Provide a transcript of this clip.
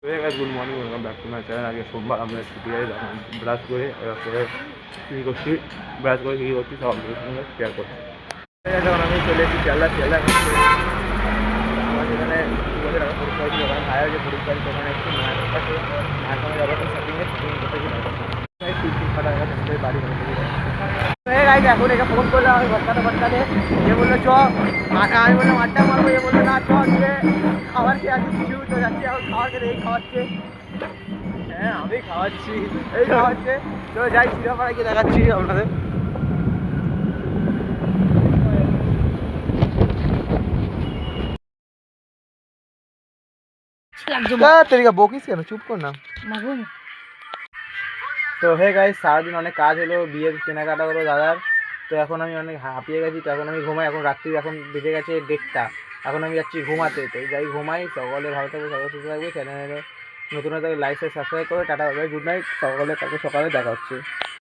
Good morning, welcome back to my channel. আজকে সোমবার, আমরা ছুটি আছে, ব্রাশ করে কী করছি, ব্রাশ করে কী করছি সব আপনাদের সঙ্গে শেয়ার করছি। যখন আমি চলে এসেছি শিয়ালদা আমার সেখানে 2 বছর আগে পরীক্ষা হয়েছিল, ওখানে ভাইয়ের যে পরীক্ষা হয়েছে ওখানে একটু মায়ের কাছে মায়ের সঙ্গে যাবো শপিংয়ে করতেছিলাম। ফাটা গেছে বাড়ি এখন এটা ফোন করলাম আমি ফটকাতে যে বললো চ, আমি বললাম আড্ডা মারবো, এ বললো না চ দিয়ে খাবার খেয়ে আছি কিছু তো যাচ্ছি এখন খাবার খেতে, এই খাওয়াচ্ছে। হ্যাঁ আমি খাওয়াচ্ছি, এই খাওয়াচ্ছে। তো যাই চিড়াপাড়া গিয়ে দেখাচ্ছি আপনাদের। বকিস কেন, চুপ কর না। তো হে গাইস, সারাদিন অনেক কাজ হলো, বিয়ের কেনাকাটা হলো দাদার। তো এখন আমি অনেক হাঁপিয়ে গেছি, তো এখন আমি ঘুমাই। এখন রাত্রি এখন বেজে গেছে 1:30, এখন আমি যাচ্ছি ঘুমাতে। তো যাই ঘুমাই, সকলে ভালো থাকবে, সকলে সুস্থ থাকবে। চ্যানেলে নতুন হয়ে থাকলে লাইক সাবস্ক্রাইব করে টাটা, গুড নাইট, সকলে কালকে সকালে দেখা হচ্ছে।